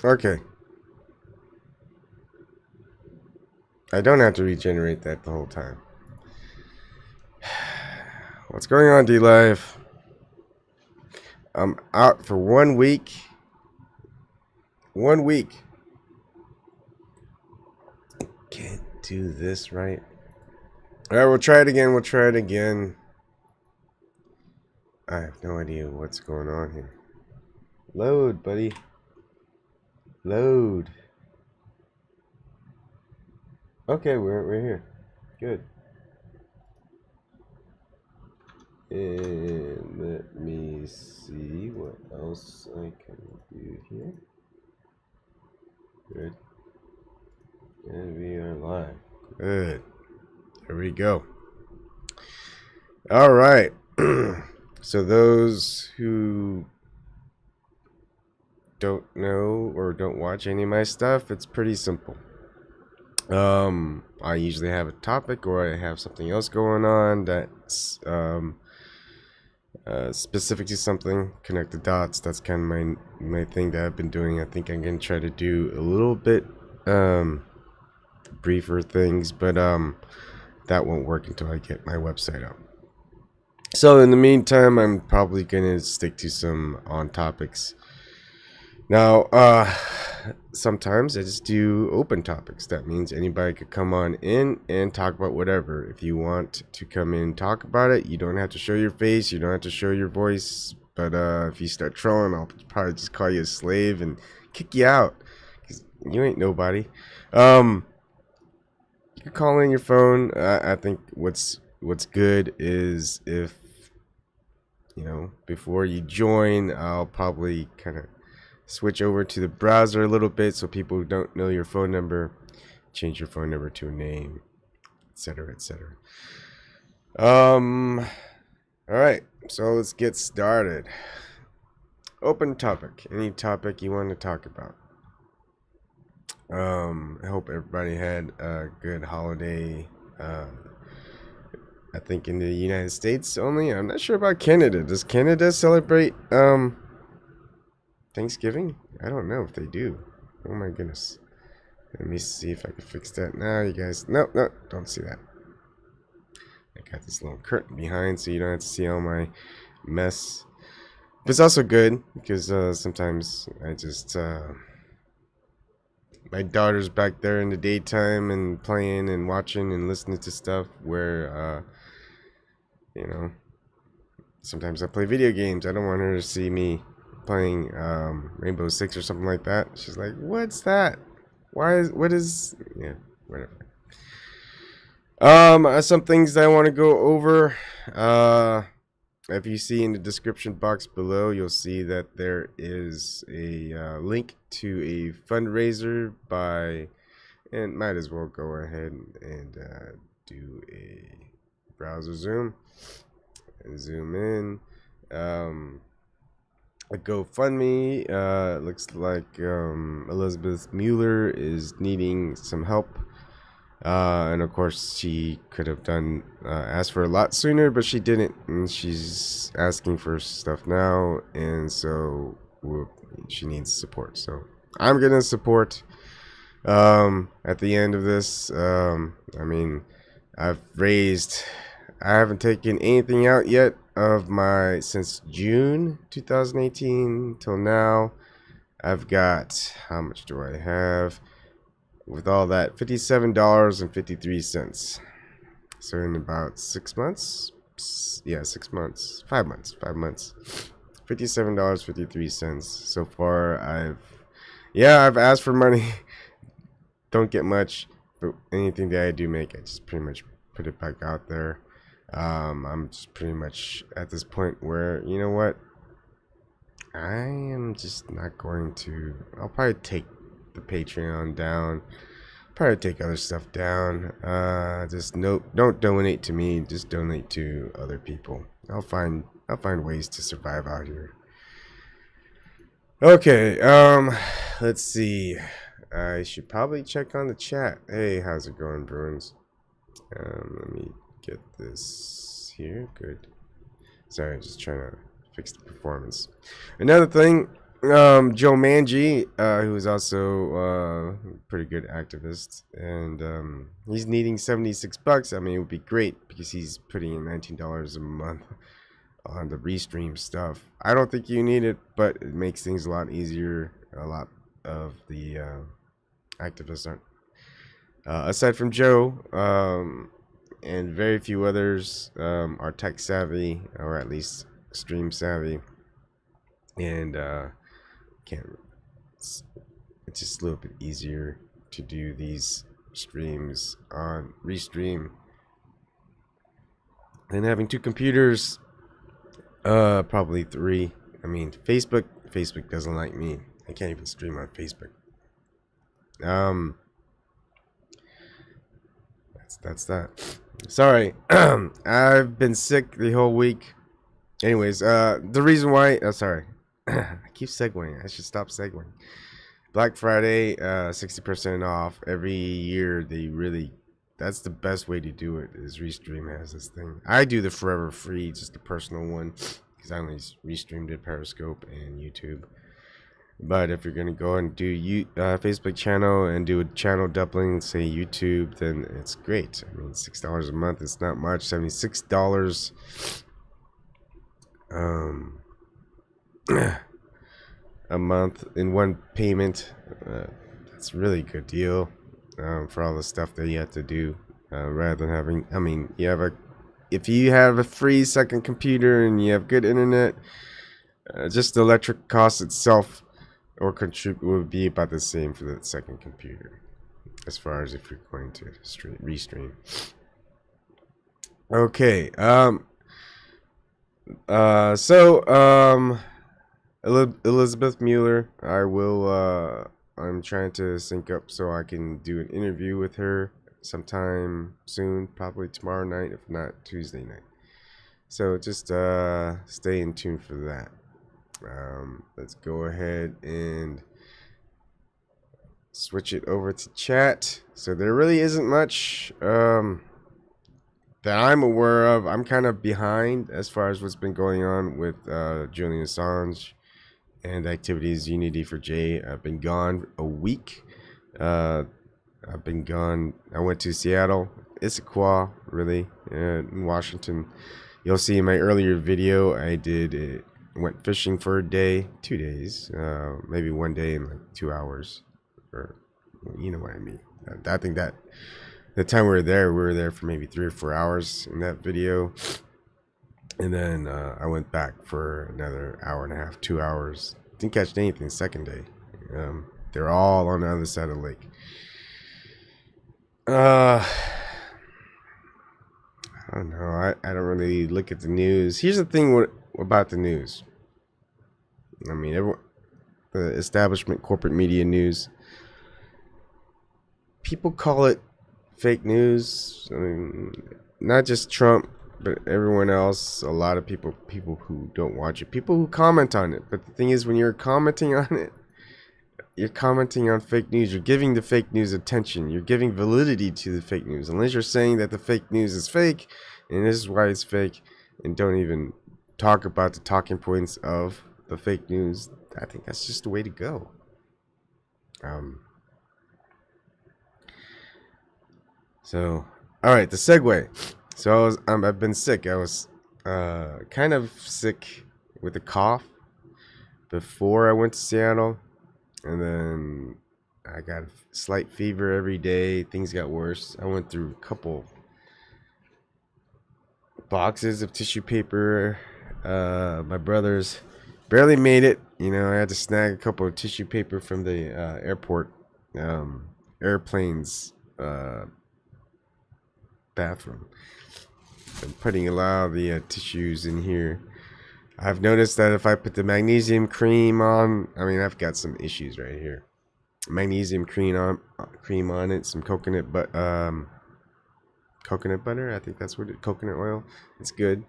Okay. I don't have to regenerate that the whole time. What's going on, DLive? I'm out for 1 week. 1 week. Can't do this right. Alright, we'll try it again. We'll try it again. I have no idea what's going on here. Load, buddy. Load. Okay, we're here. Good. And let me see what else I can do here. Good. And we are live. Good. There we go. All right. So those who don't know or don't watch any of my stuff, it's pretty simple. I usually have a topic or I have something else going on that's specific to something, connect the dots. That's kind of my thing that I've been doing. I think I'm gonna try to do a little bit briefer things, but that won't work until I get my website up. So in the meantime, I'm probably gonna stick to some on topics. Now, sometimes I just do open topics. That means anybody could come on in and talk about whatever. If you want to come in and talk about it, you don't have to show your face, you don't have to show your voice. But if you start trolling, I'll probably just call you a slave and kick you out, 'cause you ain't nobody. You can call in your phone. I think what's good is if, you know, before you join, I'll probably kind of switch over to the browser a little bit so people who don't know your phone number, change your phone number to a name, etc., etc. All right, so let's get started. Open topic, any topic you want to talk about. I hope everybody had a good holiday. I think in the United States only. I'm not sure about Canada. Does Canada celebrate Thanksgiving? I don't know if they do. Oh my goodness. Let me see if I can fix that now, you guys. No, don't see that. I got this little curtain behind so you don't have to see all my mess. But it's also good because sometimes I just my daughter's back there in the daytime and playing and watching and listening to stuff where you know, sometimes I play video games. I don't want her to see me playing Rainbow Six or something like that. She's like, what's that? What is yeah, whatever. Some things that I want to go over. If you see in the description box below, you'll see that there is a link to a fundraiser by, and might as well go ahead and do a browser zoom in. A GoFundMe. Looks like Elizabeth Mueller is needing some help. And of course, she could have done asked for a lot sooner, but she didn't. And she's asking for stuff now, and so she needs support. So I'm gonna support. At the end of this, I mean, I haven't taken anything out yet of my since June 2018 till now. I've got, how much do I have with all that? $57.53. So in about 6 months, yeah, 6 months, 5 months, $57.53 so far. I've asked for money. Don't get much, but anything that I do make, I just pretty much put it back out there. I'm just pretty much at this point where, you know what, I am just not going to. I'll probably take the Patreon down, probably take other stuff down. Just don't donate to me, just donate to other people. I'll find ways to survive out here. Okay, let's see. I should probably check on the chat. Hey, how's it going, Bruins? Let me get this here. Good. Sorry, just trying to fix the performance. Another thing, Joe Manji, who is also a pretty good activist, and he's needing $76. I mean, it would be great because he's putting in $19 a month on the restream stuff. I don't think you need it, but it makes things a lot easier. A lot of the activists aren't. Aside from Joe, and very few others are tech savvy, or at least stream savvy, and it's just a little bit easier to do these streams on Restream than having two computers. Probably three. I mean, Facebook doesn't like me. I can't even stream on Facebook. That's that. Sorry. I've been sick the whole week. Anyways, the reason why, sorry. I keep segueing. I should stop segueing. Black Friday, 60% off every year. That's the best way to do it. Is Restream has this thing. I do the forever free, just a personal one, because I only restreamed it Periscope and YouTube. But if you're gonna go and do Facebook channel and do a channel doubling, say YouTube, then it's great. I mean, $6 a month. It's not much. $76. A month in one payment. That's a really good deal for all the stuff that you have to do, rather than having. I mean, if you have a free second computer and you have good internet, just the electric cost itself or contribute would be about the same for the second computer, as far as if you're going to restream. Okay. Elizabeth Mueller, I'm trying to sync up so I can do an interview with her sometime soon, probably tomorrow night, if not Tuesday night. So just stay in tune for that. Let's go ahead and switch it over to chat. So there really isn't much that I'm aware of. I'm kind of behind as far as what's been going on with Julian Assange and activities Unity for J. I've been gone a week. I've been gone. I went to Seattle, Issaquah, really, in Washington. You'll see in my earlier video, I went fishing for a day, 2 days, maybe one day in like 2 hours, or you know what I mean. I think that the time we were there for maybe 3 or 4 hours in that video. And then I went back for another hour and a half, 2 hours. Didn't catch anything the second day. They're all on the other side of the lake. I don't know. I don't really look at the news. Here's the thing about the news. I mean, the establishment corporate media news, people call it fake news. I mean, not just Trump, but everyone else. A lot of people who don't watch it, people who comment on it. But the thing is, when you're commenting on it, you're commenting on fake news. You're giving the fake news attention. You're giving validity to the fake news. Unless you're saying that the fake news is fake, and this is why it's fake, and don't even talk about the talking points of the fake news, I think that's just the way to go. So, all right, the segue. So I've been sick. I was kind of sick with a cough before I went to Seattle, and then I got a slight fever every day. Things got worse. I went through a couple boxes of tissue paper. My brothers barely made it. You know, I had to snag a couple of tissue paper from the airport, airplanes bathroom. I'm putting a lot of the tissues in here. I've noticed that if I put the magnesium cream on, I mean, I've got some issues right here. Magnesium cream on it, some coconut butter. I think that's what coconut oil. It's good.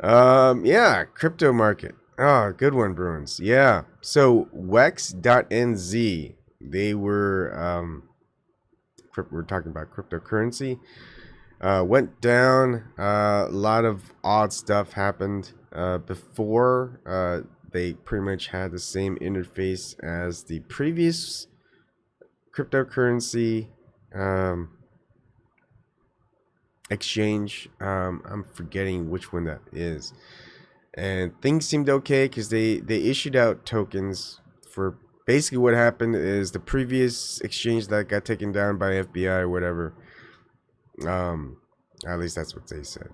Yeah, crypto market. Oh, good one, Bruins. Yeah. So Wex.nz, they were we're talking about cryptocurrency. Went down. A lot of odd stuff happened before they pretty much had the same interface as the previous cryptocurrency exchange. I'm forgetting which one that is. And things seemed okay because they issued out tokens for basically what happened is the previous exchange that got taken down by FBI or whatever. At least that's what they said.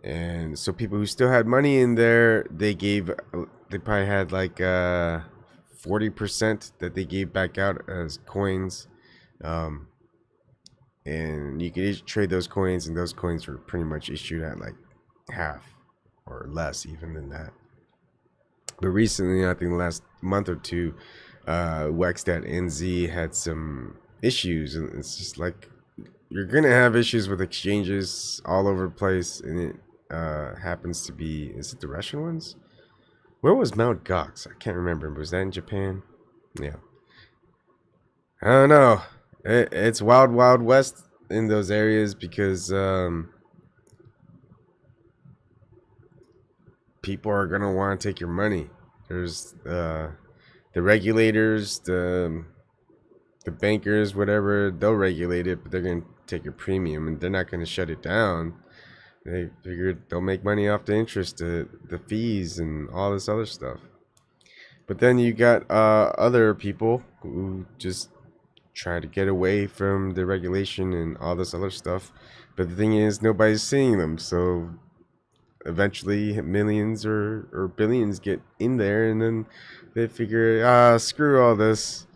And so people who still had money in there, they probably had like 40% that they gave back out as coins. And you could trade those coins, and those coins were pretty much issued at like half or less even than that. But recently, I think the last month or two, Wax.nz had some issues, and it's just like you're gonna have issues with exchanges all over the place, and it happens to be, is it the Russian ones? Where was Mount Gox? I can't remember. Was that in Japan? Yeah. I don't know. It's wild, wild west in those areas because people are gonna want to take your money. There's the regulators, the bankers, whatever. They'll regulate it, but they're gonna take your premium, and they're not gonna shut it down. They figured they'll make money off the interest, the fees, and all this other stuff. But then you got other people who just try to get away from the regulation and all this other stuff. But the thing is, nobody's seeing them, so eventually millions or billions get in there, and then they figure, screw all this,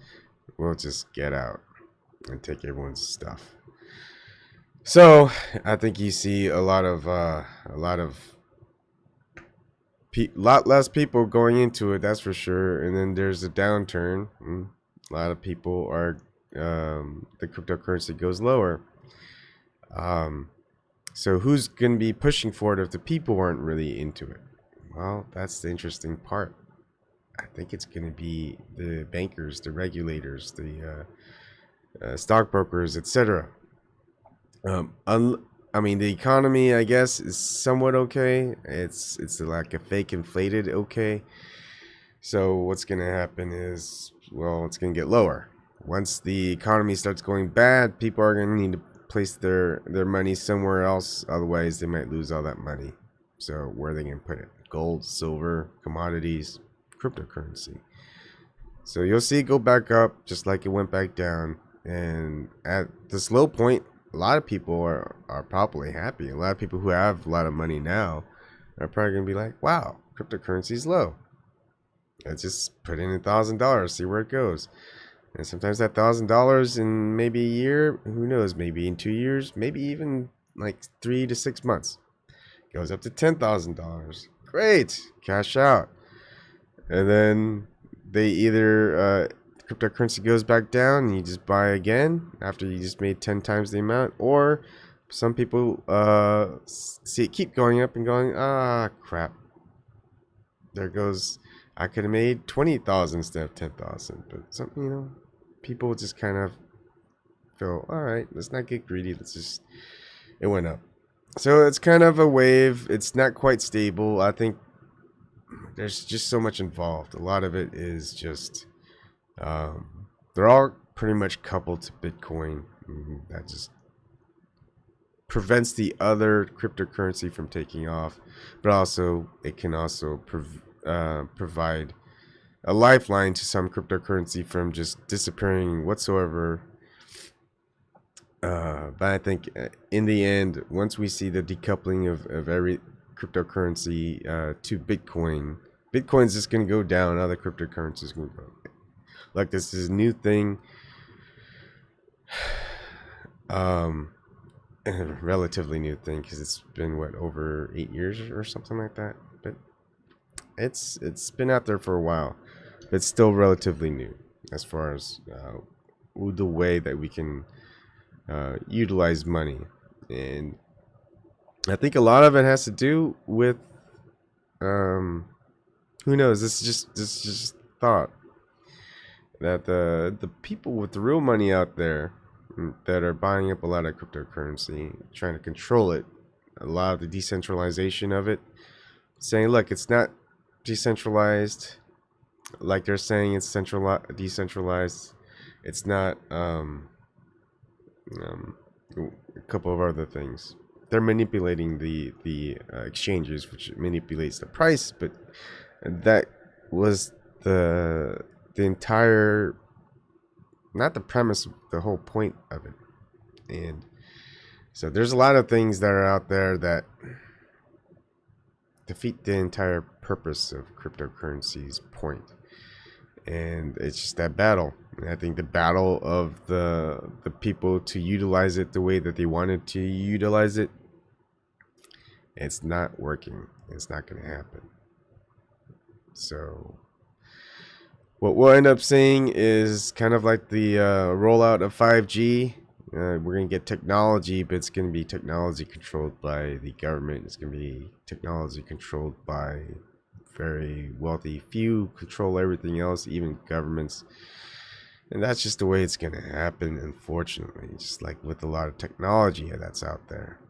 we'll just get out and take everyone's stuff. So I think you see a lot less people going into it, that's for sure. And then there's a downturn. A lot of people are the cryptocurrency goes lower. So who's going to be pushing for it if the people aren't really into it? Well, that's the interesting part. I think it's going to be the bankers, the regulators, the stockbrokers, etc. I mean, the economy, I guess, is somewhat okay. It's like a fake inflated okay. So what's going to happen is, well, it's going to get lower. Once the economy starts going bad, people are going to need to place their money somewhere else. Otherwise, they might lose all that money. So where are they going to put it? Gold, silver, commodities, cryptocurrency. So you'll see it go back up just like it went back down. And at this low point, a lot of people are probably happy. A lot of people who have a lot of money now are probably going to be like, wow, cryptocurrency is low. Let's just put in $1,000, see where it goes. And sometimes that $1,000 in maybe a year, who knows, maybe in 2 years, maybe even like 3 to 6 months, goes up to $10,000. Great, cash out. And then they either cryptocurrency goes back down and you just buy again after you just made 10 times the amount, or some people see it keep going up and going, crap, there goes, I could have made 20,000 instead of 10,000. But some, people just kind of feel, all right, let's not get greedy, it went up. So it's kind of a wave. It's not quite stable. I think there's just so much involved. A lot of it is just they're all pretty much coupled to Bitcoin. That just prevents the other cryptocurrency from taking off, but also it can also provide a lifeline to some cryptocurrency from just disappearing whatsoever. But I think in the end, once we see the decoupling of every cryptocurrency to Bitcoin, Bitcoin's just going to go down. Other cryptocurrencies going to go. Like, this is a new thing. A relatively new thing, because it's been over 8 years or something like that. But it's been out there for a while. But it's still relatively new as far as the way that we can utilize money. And I think a lot of it has to do with who knows, this is just thought that the people with the real money out there that are buying up a lot of cryptocurrency, trying to control it, a lot of the decentralization of it, saying, look, it's not decentralized. Like they're saying it's decentralized. It's not. A couple of other things. They're manipulating the exchanges, which manipulates the price. But that was the entire, not the premise, the whole point of it. And so there's a lot of things that are out there that defeat the entire purpose of cryptocurrency's point. And it's just that battle. And I think the battle of the people to utilize it the way that they wanted to utilize it, it's not working. It's not going to happen. So what we'll end up seeing is kind of like the rollout of 5G. We're going to get technology, but it's going to be technology controlled by the government. It's going to be technology controlled by very wealthy few, control everything else, even governments. And that's just the way it's going to happen, unfortunately, just like with a lot of technology that's out there.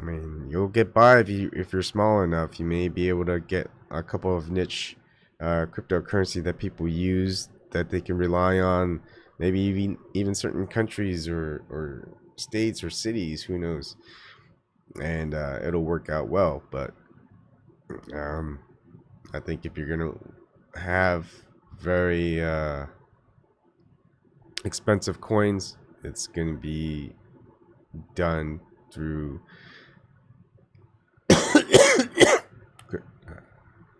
I mean, you'll get by if you're small enough. You may be able to get a couple of niche cryptocurrency that people use that they can rely on. Maybe even certain countries or states or cities, who knows? And it'll work out well. But I think if you're gonna have very expensive coins, it's gonna be done through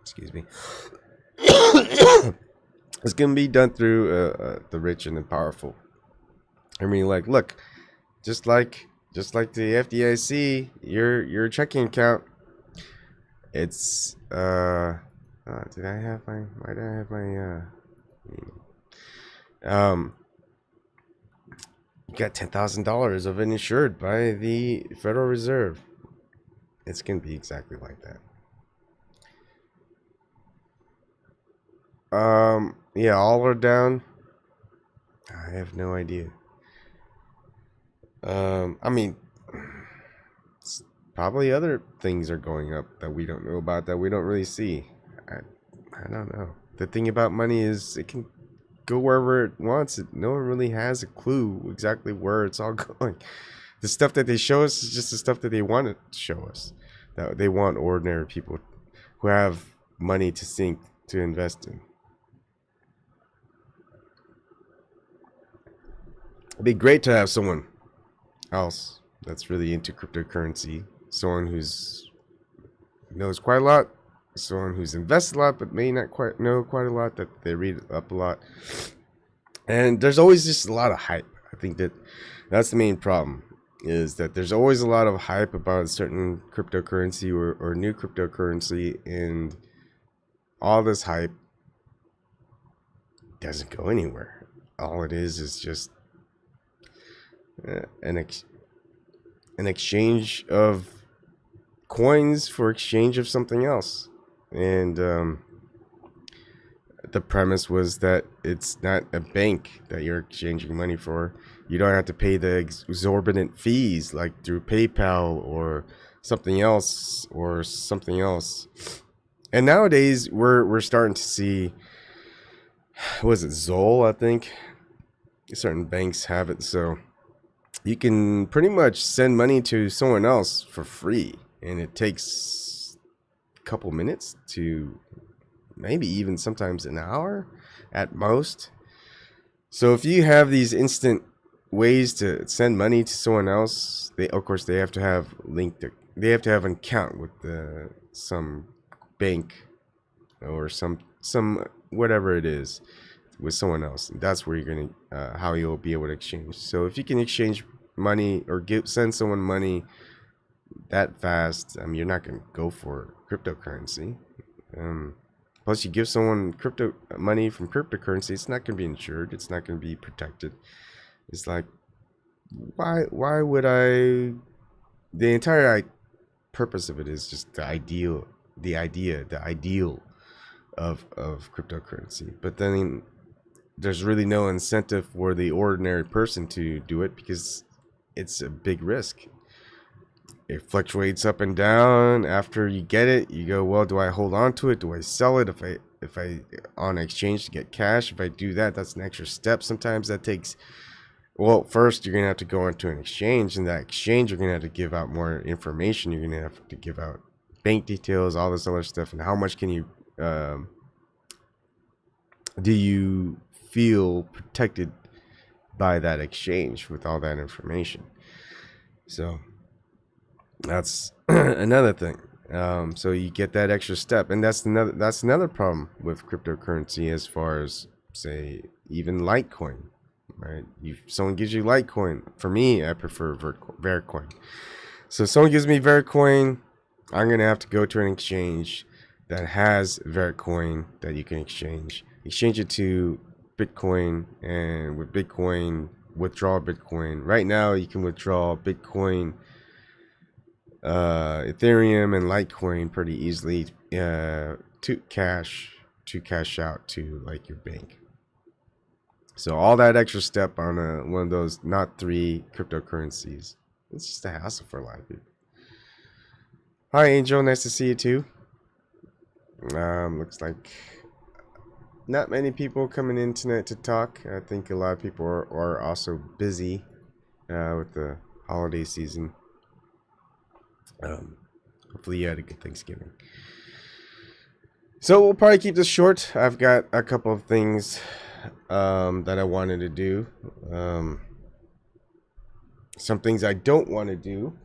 excuse me. It's gonna be done through the rich and the powerful. I mean, like, look, just like the FDIC, your checking account, it's did I have my, why did I have my you got $10,000 of it insured by the Federal Reserve. It's gonna be exactly like that. Yeah, all are down. I have no idea. I mean, probably other things are going up that we don't know about, that we don't really see. I don't know. The thing about money is it can go wherever it wants. No one really has a clue exactly where it's all going. The stuff that they show us is just the stuff that they want to show us. That they want ordinary people who have money to sink to invest in. It'd be great to have someone else that's really into cryptocurrency, someone who's knows quite a lot, someone who's invested a lot but may not quite know quite a lot, that they read up a lot. And there's always just a lot of hype. I think that's the main problem, is that there's always a lot of hype about a certain cryptocurrency or new cryptocurrency, and all this hype doesn't go anywhere. All it is just an exchange of coins for exchange of something else. And the premise was that it's not a bank that you're exchanging money for. You don't have to pay the exorbitant fees like through PayPal or something else And nowadays we're starting to see, was it Zoll? I think certain banks have it, so you can pretty much send money to someone else for free, and it takes a couple minutes to maybe even sometimes an hour at most. So if you have these instant ways to send money to someone else, of course they have to have they have to have an account with some bank or some whatever it is with someone else. That's where you're gonna how you'll be able to exchange. So if you can exchange money or send someone money that fast, I mean, you're not gonna go for cryptocurrency. Plus, you give someone money from cryptocurrency, it's not gonna be insured. It's not gonna be protected. It's like, why would I? The entire purpose of it is just the ideal of cryptocurrency. But then there's really no incentive for the ordinary person to do it because it's a big risk. it fluctuates up and down. After you get it, you go, well, do I hold on to it? Do I sell it? If I on exchange to get cash, if I do that, that's an extra step. Sometimes that takes, well, first you're gonna have to go into an exchange, and that exchange you're gonna have to give out more information. You're gonna have to give out bank details, all this other stuff, and how much can you do you feel protected by that exchange with all that information? So that's another thing. So you get that extra step, and that's another problem with cryptocurrency, as far as, say, even Litecoin, right? Someone gives you Litecoin. For me, I prefer Vertcoin. So if someone gives me Vertcoin, I'm gonna have to go to an exchange that has Vertcoin that you can exchange it to Bitcoin, and with Bitcoin, withdraw Bitcoin. Right now you can withdraw Bitcoin, Ethereum, and Litecoin pretty easily to cash out to like your bank. So all that extra step on one of those not 3 cryptocurrencies, it's just a hassle for a lot of people. Hi Angel, nice to see you too. Looks like not many people coming in tonight to talk. I think a lot of people are also busy with the holiday season. Hopefully you had a good Thanksgiving. So we'll probably keep this short. I've got a couple of things that I wanted to do. Some things I don't want to do,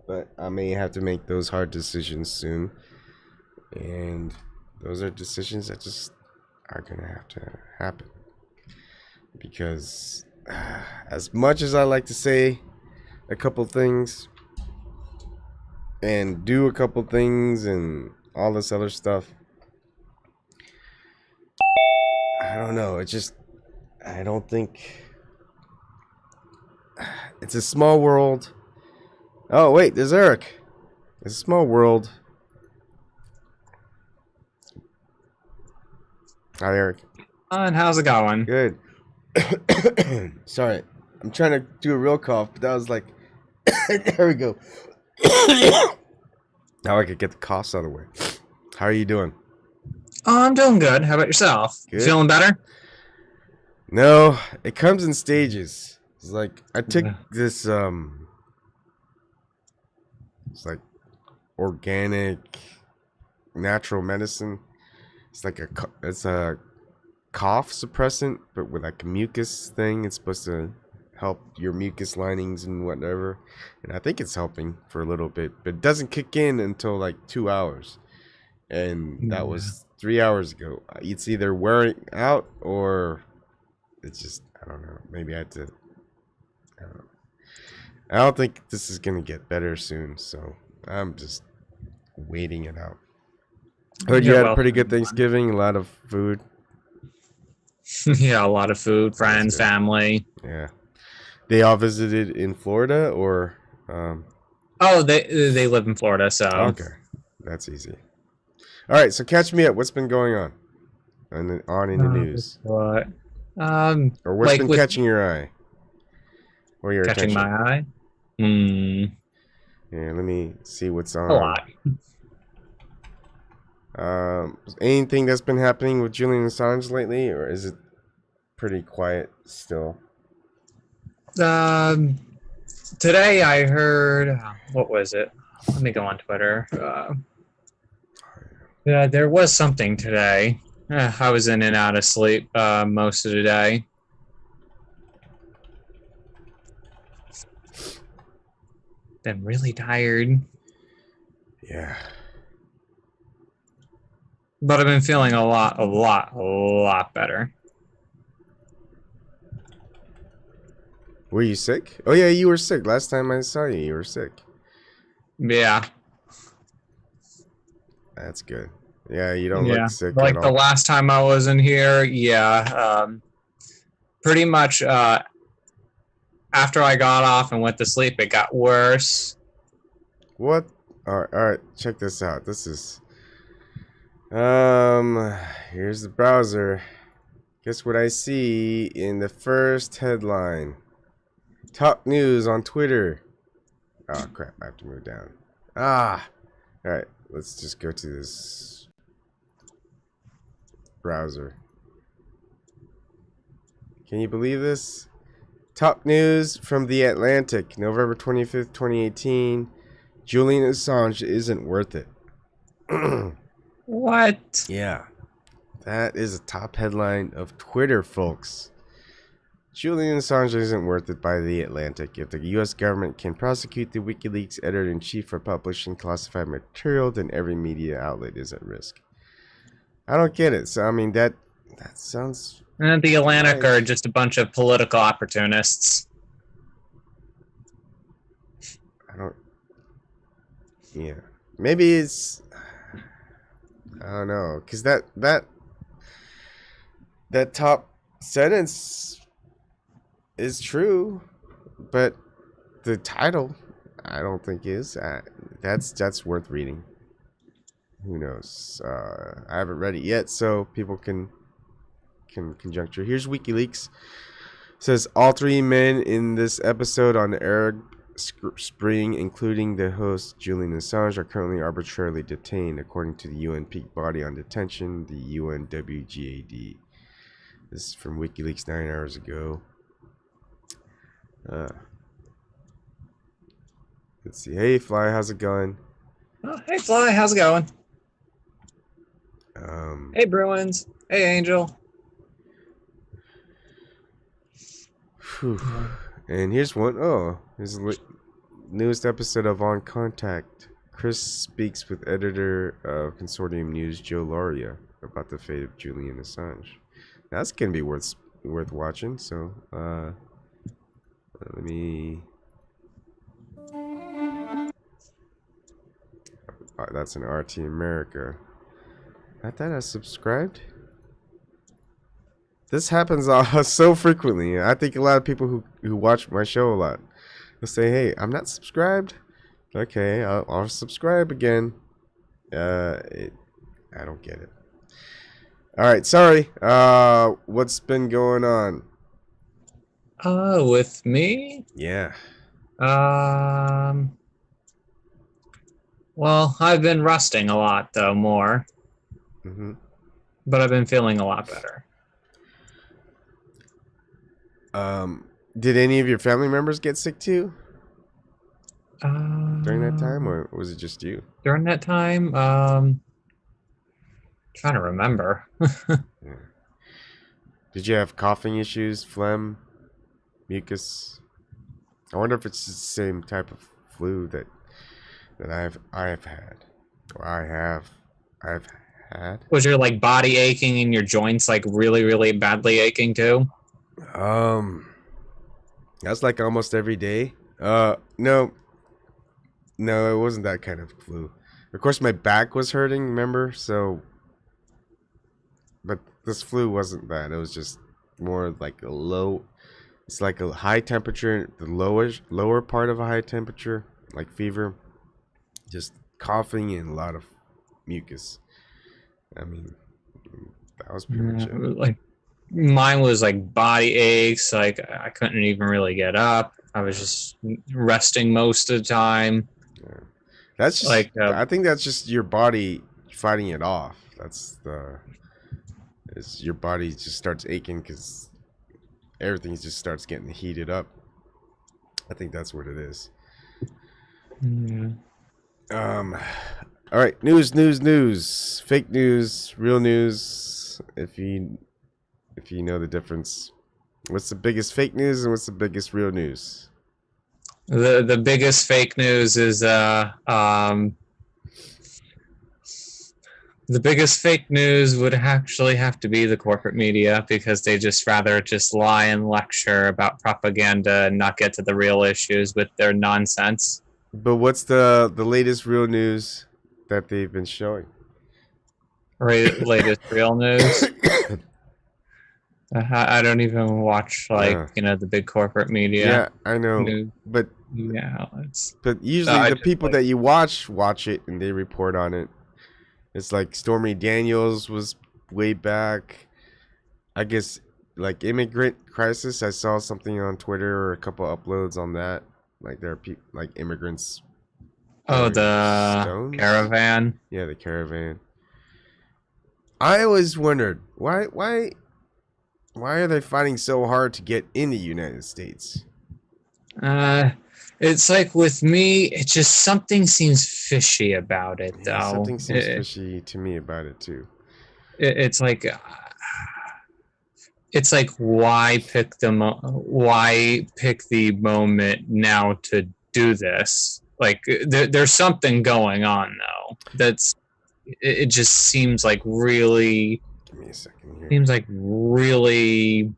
but I may have to make those hard decisions soon. And those are decisions that just are gonna have to happen, because as much as I like to say a couple things and do a couple things and all this other stuff, I don't know, I don't think it's a small world. Oh wait, there's Eric. It's a small world. Hi, Eric. And how's it going? Good. Sorry, I'm trying to do a real cough, but that was like, there we go. Now I could get the coughs out of the way. How are you doing? Oh, I'm doing good. How about yourself? Good. Feeling better? No, it comes in stages. It's like I took this it's like organic natural medicine. It's a cough suppressant, but with like a mucus thing. It's supposed to help your mucus linings and whatever, and I think it's helping for a little bit, but it doesn't kick in until like 2 hours, and that was 3 hours ago. It's either wearing out or it's just, I don't know, maybe I had to, I don't know. I don't think this is gonna get better soon, so I'm just waiting it out. Heard you had a pretty good Thanksgiving, a lot of food. Yeah, a lot of food, friends, family. Yeah. They all visited in Florida, or Oh, they live in Florida, so okay. That's easy. All right, so catch me up. What's been going on in the news? What? Or what's been catching your eye? Or your catching attention? my eye? Yeah, let me see what's on. A lot. Anything that's been happening with Julian Assange lately, or is it pretty quiet still? Today I heard, what was it? Let me go on Twitter. Yeah, there was something today. I was in and out of sleep most of the day. Been really tired. Yeah. But I've been feeling a lot better. Were you sick? Oh yeah, you were sick. Last time I saw you, you were sick. Yeah. That's good. Yeah, you don't look sick like at the all. last time I was in here, pretty much after I got off and went to sleep, it got worse. What? All right, check this out. This is here's the browser. Guess what I see in the first headline? Top news on Twitter. Oh crap! I have to move down. Ah. All right. Let's just go to this browser. Can you believe this? Top news from The Atlantic, November 25th, 2018. Julian Assange isn't worth it. What? Yeah. That is a top headline of Twitter, folks. Julian Assange isn't worth it by The Atlantic. If the U.S. government can prosecute the WikiLeaks editor-in-chief for publishing classified material, then every media outlet is at risk. I don't get it. So, I mean, that sounds... And the Atlantic right. are just a bunch of political opportunists. I don't... Yeah. Maybe it's... I don't know. Because that top sentence is true, but the title, I don't think is. That's worth reading. Who knows? I haven't read it yet, so people can conjecture. Here's WikiLeaks. It says all three men in this episode on the Arab Spring, including the host Julian Assange, are currently arbitrarily detained, according to the UN peak body on detention, the UNWGAD. This is from WikiLeaks 9 hours ago. Let's see. Hey, Fly, how's it going? Oh, hey, Fly, how's it going? Hey, Bruins. Hey, Angel. Whew. And here's one. Oh, here's the newest episode of On Contact. Chris speaks with editor of Consortium News, Joe Lauria, about the fate of Julian Assange. That's gonna be worth watching. So, let me. That's an RT America. I thought I subscribed. This happens so frequently. I think a lot of people who watch my show a lot will say, "Hey, I'm not subscribed." Okay, I'll subscribe again. I don't get it. All right, sorry. What's been going on? With me? Yeah. Well, I've been rusting a lot, though, more. Mm-hmm. But I've been feeling a lot better. Did any of your family members get sick too during that time, or was it just you? During that time, trying to remember. Yeah. Did you have coughing issues, phlegm, mucus? I wonder if it's the same type of flu that I've had, or I've had. Was your like body aching and your joints like really, really badly aching too? That's like almost every day. No, it wasn't that kind of flu. Of course, my back was hurting. Remember, so. But this flu wasn't that. It was just more like a low. It's like a high temperature, the lower part of a high temperature, like fever, just coughing and a lot of mucus. I mean, that was pretty much it. Like mine was like body aches. Like I couldn't even really get up. I was just resting most of the time. Yeah. That's just like I think that's just your body fighting it off. Is your body just starts aching because everything just starts getting heated up. I think that's what it is. Yeah. All right, news, fake news, real news. If you know the difference, what's the biggest fake news and what's the biggest real news? The biggest fake news is the biggest fake news would actually have to be the corporate media, because they just rather just lie and lecture about propaganda and not get to the real issues with their nonsense. But what's the latest real news that they've been showing? Latest real news? I don't even watch the big corporate media. Yeah, I know, news. but usually the people that you watch it and they report on it. It's like Stormy Daniels was way back. I guess like immigrant crisis. I saw something on Twitter or a couple uploads on that. Like there are people like immigrants. Oh, throwing the stones. caravan. Yeah, the caravan. I always wondered why are they fighting so hard to get in the United States? Uh, it's like with me, it just something seems fishy about it, Yeah, though. something seems fishy to me about it too. It's like why pick the moment now to do this? Like there's something going on though. It just seems like really. Give me a second here. Seems like really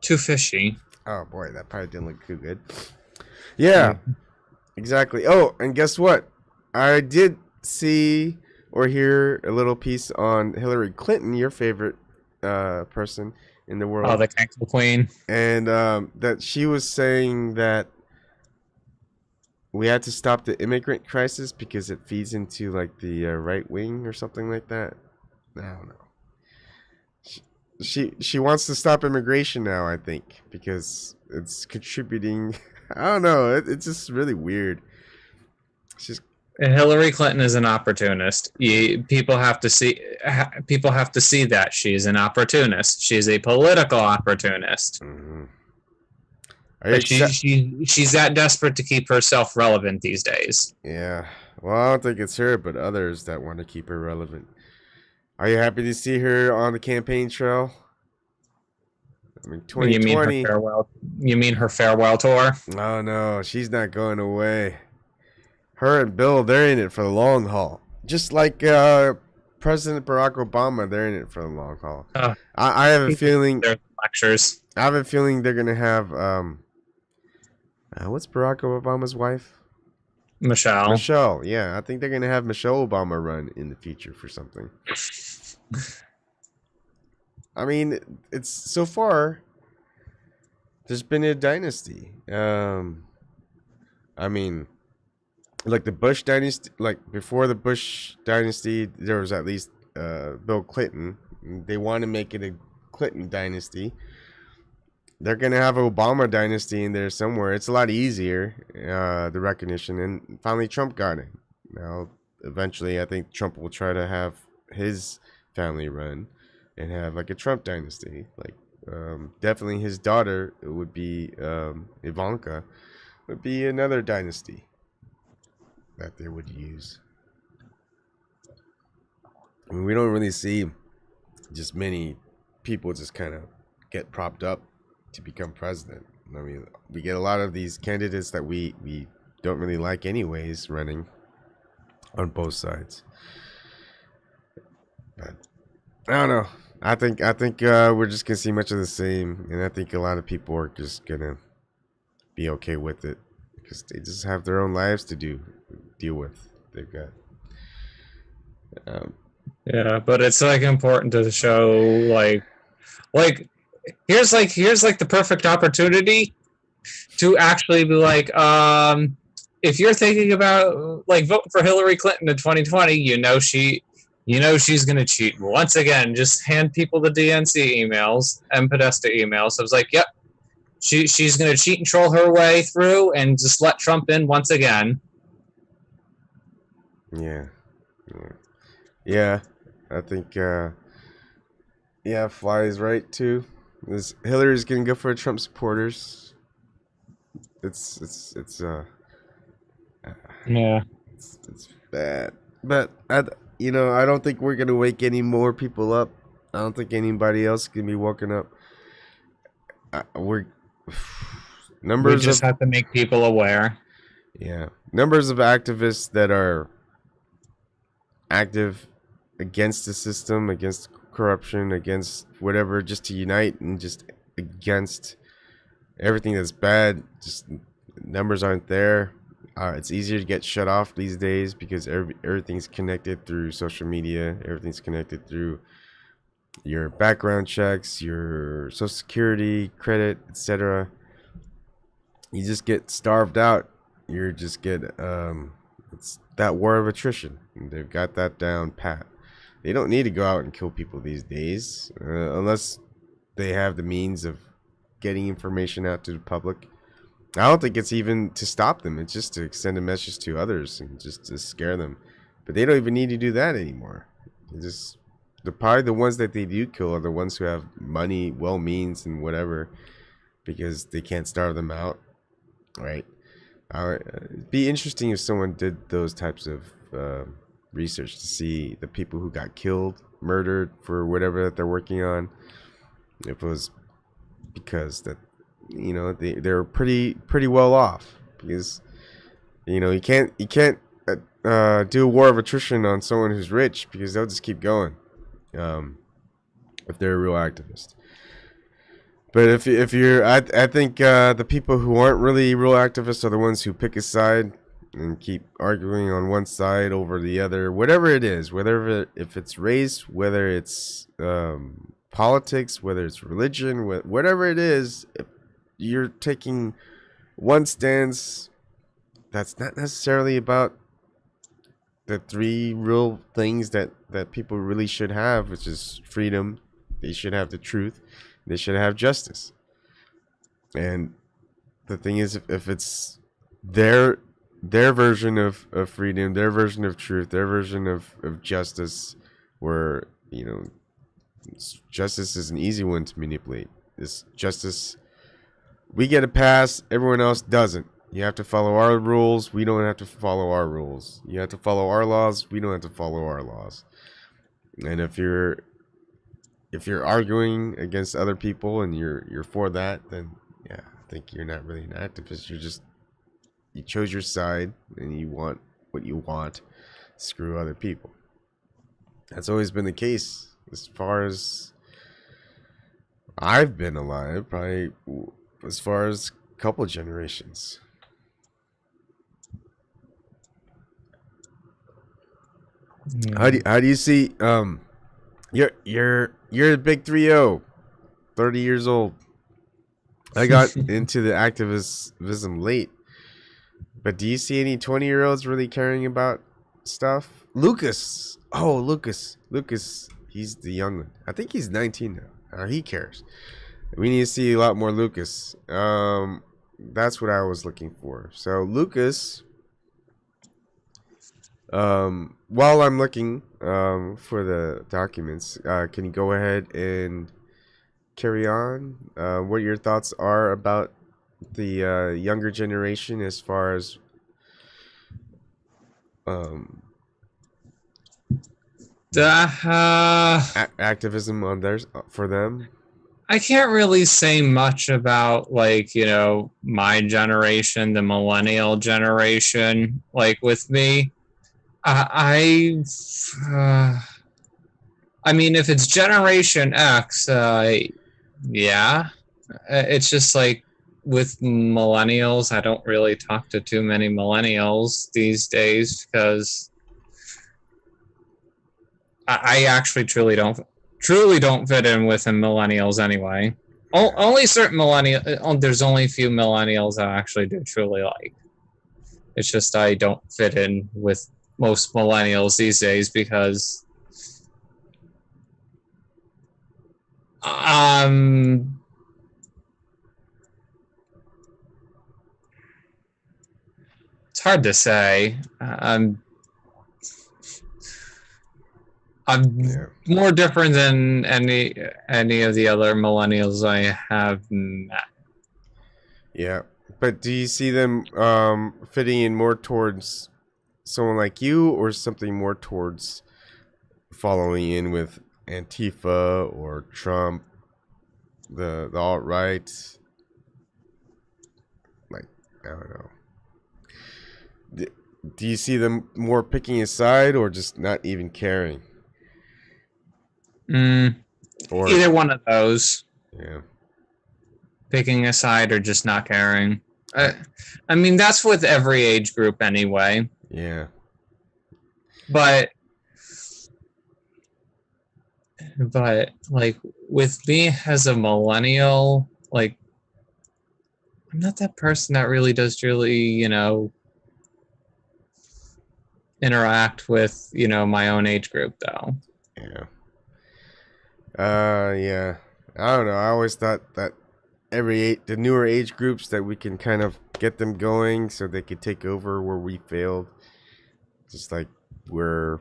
too fishy. Oh boy, that probably didn't look too good. Yeah, exactly. Oh, and guess what? I did see or hear a little piece on Hillary Clinton, your favorite person in the world. Oh, the cancel queen. And that she was saying that we had to stop the immigrant crisis because it feeds into like the right wing or something like that. I don't know. She wants to stop immigration now, I think, because it's contributing. I don't know. It's just really weird. She's Hillary Clinton is an opportunist. People have to see that she's an opportunist. She's a political opportunist. mm-hmm. But she's that desperate to keep herself relevant these days. Yeah. Well, I don't think it's her, but others that want to keep her relevant. Are you happy to see her on the campaign trail? I mean, 2020. You mean her farewell tour? Oh no, she's not going away. Her and Bill, they're in it for the long haul. Just like President Barack Obama, they're in it for the long haul. I have a feeling. There's lectures. I have a feeling they're gonna have what's Barack Obama's wife? Michelle. Michelle, yeah. I think they're gonna have Michelle Obama run in the future for something. I mean, it's so far. There's been a dynasty. I mean, like the Bush dynasty. Like before the Bush dynasty, there was at least Bill Clinton. They want to make it a Clinton dynasty. They're gonna have an Obama dynasty in there somewhere. It's a lot easier, the recognition, and finally Trump got it. Now, eventually, I think Trump will try to have his family run and have like a Trump dynasty. Like, definitely his daughter would be Ivanka, would be another dynasty that they would use. I mean, we don't really see just many people just kind of get propped up to become president. I mean, we get a lot of these candidates that we don't really like anyways running on both sides. But I don't know. I think we're just gonna see much of the same, and I think a lot of people are just gonna be okay with it because they just have their own lives to deal with. They've got. Yeah, but it's like important to show like here's the perfect opportunity to actually be like, if you're thinking about like voting for Hillary Clinton in 2020, she's gonna cheat once again. Just hand people the DNC emails and Podesta emails. So it's like, yep, she's gonna cheat and troll her way through and just let Trump in once again. Yeah. I think Fly is right too. Hillary's gonna go for Trump supporters. It's bad, but I don't think we're gonna wake any more people up. I don't think anybody else can be woken up. We just have to make people aware. Yeah, numbers of activists that are active against the system, against corruption, against whatever, just to unite and just against everything that's bad. Just numbers aren't there. It's easier to get shut off these days because everything's connected through social media. Everything's connected through your background checks, your social security, credit, etc. You just get starved out. You just get it's that war of attrition. They've got that down pat. They don't need to go out and kill people these days unless they have the means of getting information out to the public. I don't think it's even to stop them. It's just to send a message to others and just to scare them. But they don't even need to do that anymore. Probably the ones that they do kill are the ones who have money, well means, and whatever, because they can't starve them out, right? It'd be interesting if someone did those types of research to see the people who got killed, murdered for whatever that they're working on. If it was because that, you know, they're pretty well off, because, you know, you can't do a war of attrition on someone who's rich, because they'll just keep going if they're a real activist. But if you're, I think the people who aren't really real activists are the ones who pick a side and keep arguing on one side over the other, whatever it is, if it's race, whether it's politics, whether it's religion, whatever it is. If you're taking one stance that's not necessarily about the three real things that people really should have, which is freedom. They should have the truth. They should have justice. And the thing is, if it's their version of freedom, their version of truth, their version of justice, where, you know, justice is an easy one to manipulate. This justice, we get a pass, everyone else doesn't. You have to follow our rules, we don't have to follow our rules. You have to follow our laws, we don't have to follow our laws. And if you're arguing against other people and you're for that, then yeah, I think you're not really an activist. You chose your side and you want what you want. Screw other people. That's always been the case as far as I've been alive, probably as far as a couple generations. How do you see you're a big 3-0, 30 years old. I got into the activism late. But do you see any 20-year-olds really caring about stuff? Lucas. Oh, Lucas, he's the young one. I think he's 19 now. He cares. We need to see a lot more Lucas. That's what I was looking for. So Lucas, while I'm looking for the documents, can you go ahead and carry on? What your thoughts are about the younger generation as far as activism on theirs for them? I can't really say much about, like, you know, my generation, the millennial generation. Like with me, I mean, if it's Generation X, yeah, it's just like with millennials, I don't really talk to too many millennials these days, because I actually truly don't fit in with the millennials anyway. Only certain millennials. There's only a few millennials I actually do truly like. It's just I don't fit in with most millennials these days, because it's hard to say. I'm more different than any of the other millennials I have met. Yeah, but do you see them fitting in more towards someone like you, or something more towards following in with Antifa or Trump, the alt-right? Like, I don't know. Do you see them more picking a side, or just not even caring? Or either one of those. Yeah. Picking a side or just not caring. I mean, that's with every age group anyway. Yeah. But like with me as a millennial, like, I'm not that person that really does you know, interact with, you know, my own age group though. Yeah. Yeah. I don't know. I always thought that the newer age groups that we can kind of get them going so they could take over where we failed, just like where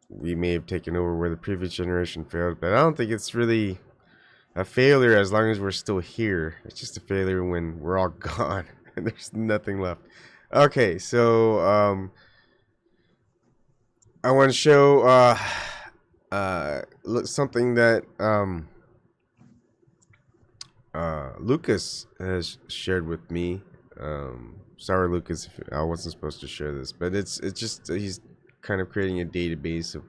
we may have taken over where the previous generation failed. But I don't think it's really a failure as long as we're still here. It's just a failure when we're all gone and there's nothing left. Okay, so I want to show something that Lucas has shared with me. Sorry, Lucas, if I wasn't supposed to share this, but it's just he's kind of creating a database of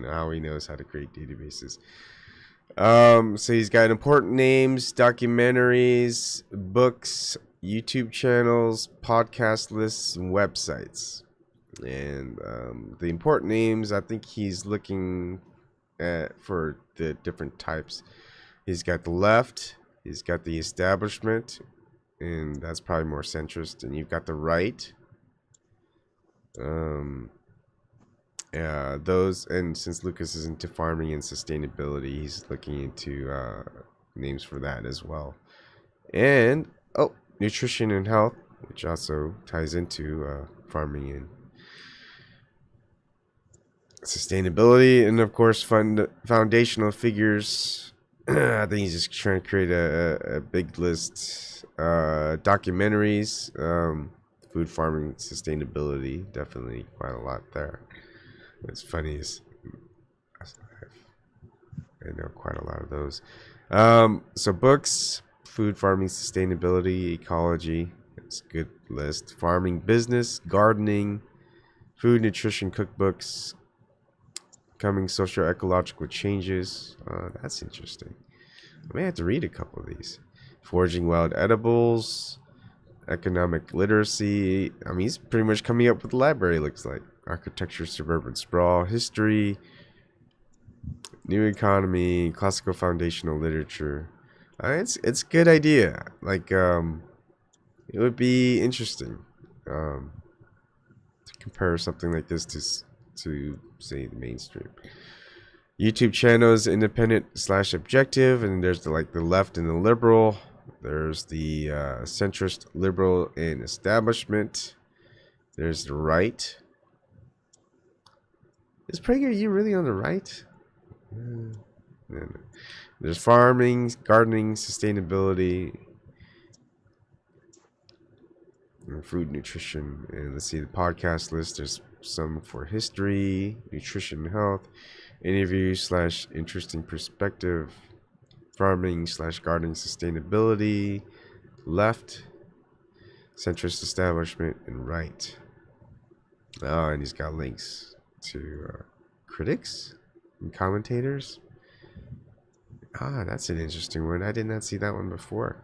how he knows how to create databases. So he's got important names, documentaries, books, YouTube channels, podcast lists, and websites. And the important names, I think he's looking at for the different types. He's got the left, he's got the establishment, and that's probably more centrist. And you've got the right. Those, and since Lucas is into farming and sustainability, he's looking into names for that as well. And nutrition and health, which also ties into farming and sustainability, and of course foundational figures. I think he's just trying to create a big list. Documentaries, food farming, sustainability, definitely quite a lot there. It's funny is I know quite a lot of those. So books, food farming, sustainability, ecology, it's a good list. Farming, business, gardening, food, nutrition, cookbooks, coming socio-ecological changes. That's interesting. I may have to read a couple of these. Foraging wild edibles, economic literacy. I mean, he's pretty much coming up with a library, looks like. Architecture, suburban sprawl, history, new economy, classical foundational literature. It's a good idea. Like, it would be interesting to compare something like this to say the mainstream. YouTube channels, independent/objective, and there's the left and the liberal. There's the centrist, liberal, and establishment. There's the right. Is PragerU really on the right? No. There's farming, gardening, sustainability, and food, nutrition. And let's see the podcast list. There's some for history, nutrition, health, interview/interesting perspective, farming/gardening, sustainability, left, centrist, establishment, and right. Oh, and he's got links to critics and commentators. That's an interesting one. I did not see that one before.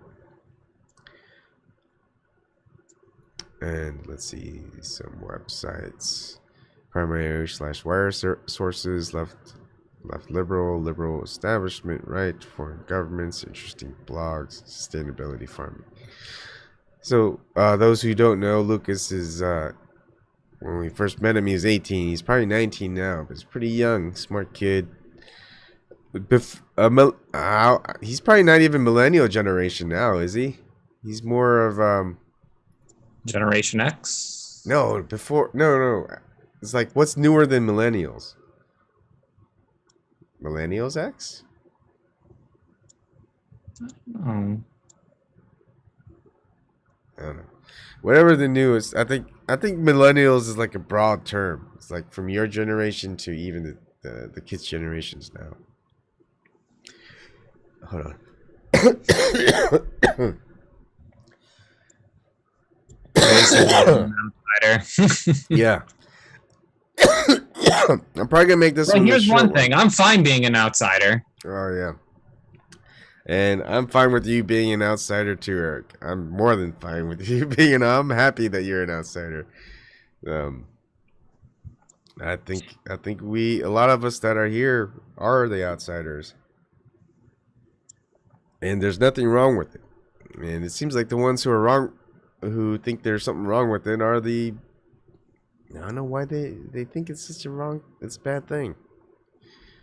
And let's see some websites. Primary/wire sources, left liberal establishment, right, foreign governments, interesting blogs, sustainability farming. So those who don't know, Lucas is when we first met him, he was 18. He's probably 19 now, but he's pretty young, smart kid. He's probably not even millennial generation now, is he? He's more of Generation X? No. It's like, what's newer than millennials? Millennials X? Oh. I don't know. Whatever the newest, I think millennials is like a broad term. It's like from your generation to even the kids' generations now. Hold on. Yeah. I'm probably gonna make this well, one. Here's one thing. I'm fine being an outsider. Oh yeah. And I'm fine with you being an outsider too, Eric. I'm more than fine with you being. I'm happy that you're an outsider. I think a lot of us that are here are the outsiders, and there's nothing wrong with it. And it seems like the ones who are wrong, who think there's something wrong with it, are the. I don't know why they think it's such a bad thing.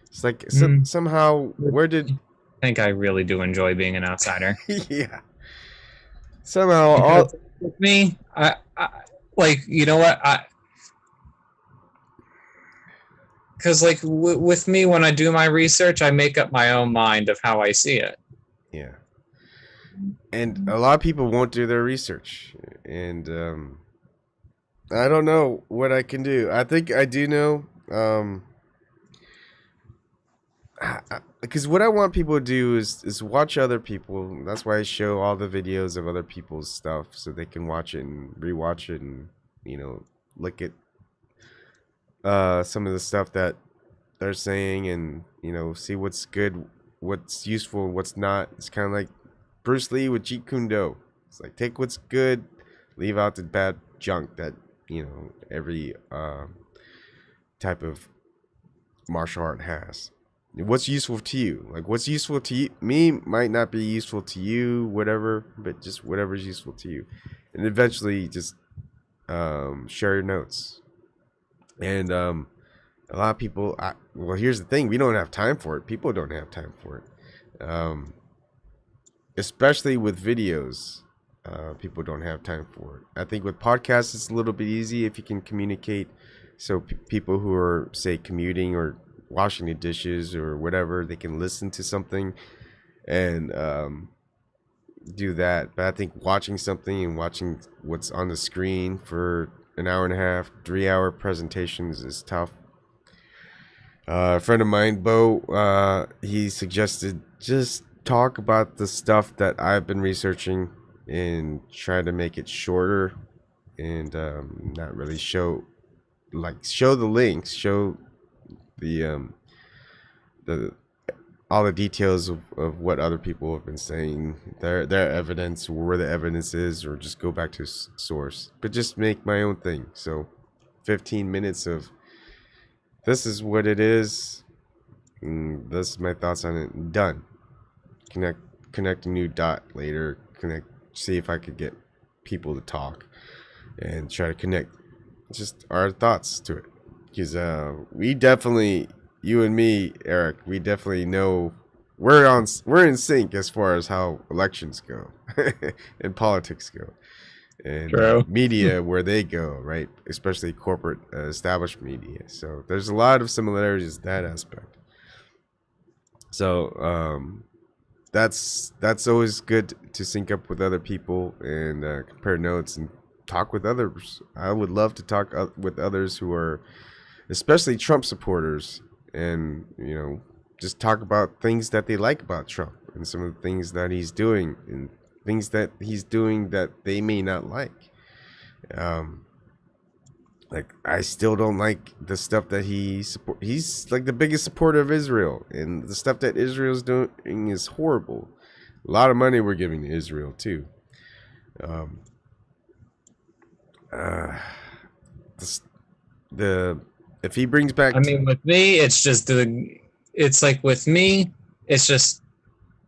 It's like somehow where did think I really do enjoy being an outsider. Yeah. Somehow, Because all with me, I like, you know what, because like with me, when I do my research, I make up my own mind of how I see it. yeah, and a lot of people won't do their research, and I don't know what I can do. I think I do know. Because what I want people to do is watch other people. That's why I show all the videos of other people's stuff so they can watch it and rewatch it and look at some of the stuff that they're saying and see what's good, what's useful, what's not. It's kind of like Bruce Lee with Jeet Kune Do. It's like take what's good, leave out the bad junk that every type of martial art has. What's useful to you? Like what's useful to you, me might not be useful to you, whatever, but just whatever's useful to you. And eventually just share your notes. And a lot of people, well, here's the thing, we don't have time for it. People don't have time for it. Especially with videos, people don't have time for it. I think with podcasts it's a little bit easy if you can communicate, so people who are, say, commuting or washing the dishes or whatever, they can listen to something and do that. But I think watching something and watching what's on the screen for an hour and a half, 3-hour presentations is tough. A friend of mine, Bo, he suggested just talk about the stuff that I've been researching and try to make it shorter and not really show the links, show the all the details of what other people have been saying, their evidence, where the evidence is, or just go back to source, but just make my own thing. So 15 minutes of this is what it is, and this is my thoughts on it. Done. Connect a new dot later, see if I could get people to talk and try to connect just our thoughts to it. Because we definitely, you and me, Eric, we definitely know we're in sync as far as how elections go and politics go, and media where they go, right? Especially corporate established media. So there's a lot of similarities in that aspect. So that's always good to sync up with other people and compare notes and talk with others. I would love to talk with others who are especially Trump supporters, and just talk about things that they like about Trump and some of the things that he's doing and things that he's doing that they may not like. Like I still don't like the stuff that he's like the biggest supporter of Israel, and the stuff that Israel's doing is horrible. A lot of money we're giving to Israel too. If he brings back, I mean, with me, it's like with me, it's just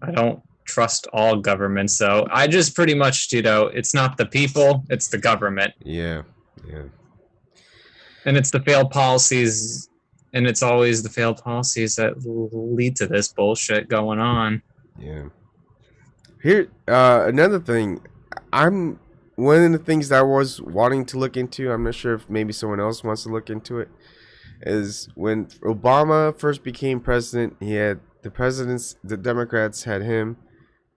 I don't trust all governments. So I just pretty much, it's not the people, it's the government. Yeah. And it's the failed policies, and it's always the failed policies that lead to this bullshit going on. Yeah. Here, another thing, one of the things that I was wanting to look into, I'm not sure if maybe someone else wants to look into it, is when Obama first became president, he had the Democrats had him,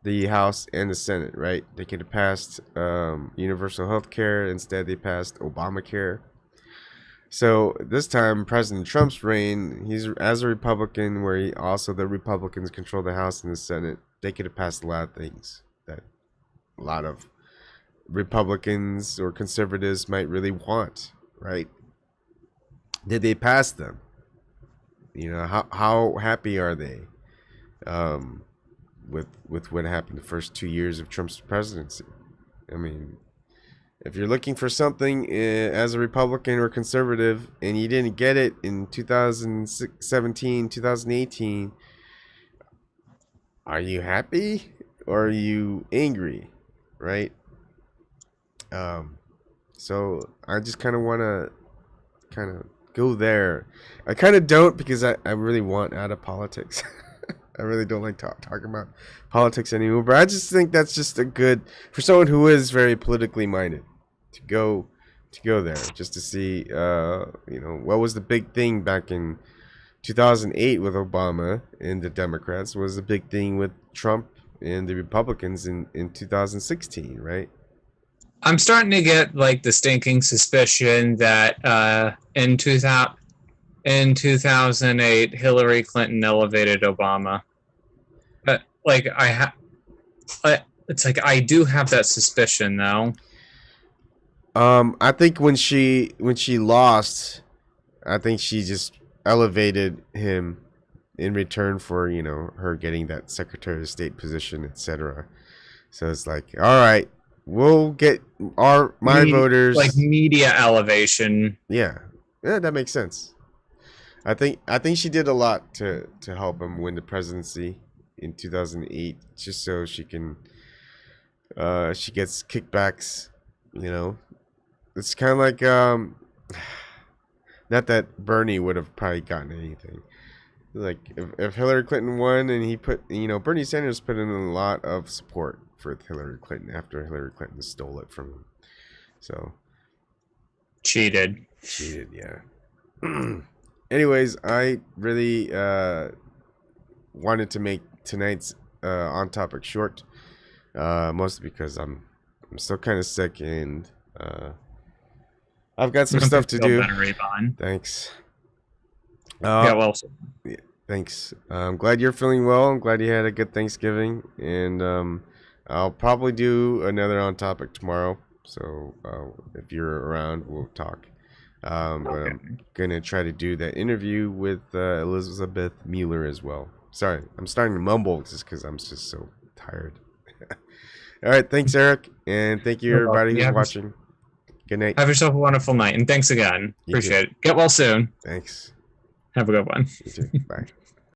the House, and the Senate, right? They could have passed universal health care. Instead, they passed Obamacare. So this time, President Trump's reign, he's as a Republican, where the Republicans control the House and the Senate. They could have passed a lot of things that a lot of Republicans or conservatives might really want, right? Did they pass them? How happy are they with what happened the first 2 years of Trump's presidency? I mean, if you're looking for something as a Republican or conservative and you didn't get it in 2017, 2018, are you happy or are you angry, right? So I just kind of want to go there. I kind of don't, because I really want out of politics. I really don't like talking about politics anymore. But I just think that's just a good for someone who is very politically minded to go there just to see. What was the big thing back in 2008 with Obama and the Democrats was the big thing with Trump and the Republicans in 2016, right? I'm starting to get like the stinking suspicion that in 2008 Hillary Clinton elevated Obama. But like it's like I do have that suspicion though. I think when she lost, I think she just elevated him in return for her getting that Secretary of State position, etc. So it's like, all right, we'll get my voters, like media elevation. Yeah, that makes sense. I think she did a lot to help him win the presidency in 2008, just so she can she gets kickbacks. It's kind of like not that Bernie would have probably gotten anything. Like if Hillary Clinton won and he put, Bernie Sanders put in a lot of support for Hillary Clinton after Hillary Clinton stole it from him. So cheated, yeah. Anyways, I really wanted to make tonight's on topic short, mostly because I'm still kind of sick and I've got some stuff to do. Thanks. Yeah, well. Yeah, thanks. I'm glad you're feeling well. I'm glad you had a good Thanksgiving, and I'll probably do another on topic tomorrow. So if you're around, we'll talk. But I'm gonna try to do that interview with Elizabeth Mueller as well. Sorry, I'm starting to mumble just because I'm just so tired. All right, thanks, Eric, and thank you everybody who's watching. Good night. Have yourself a wonderful night, and thanks again. Appreciate it. Get well soon. Thanks. Have a good one. You too. Bye.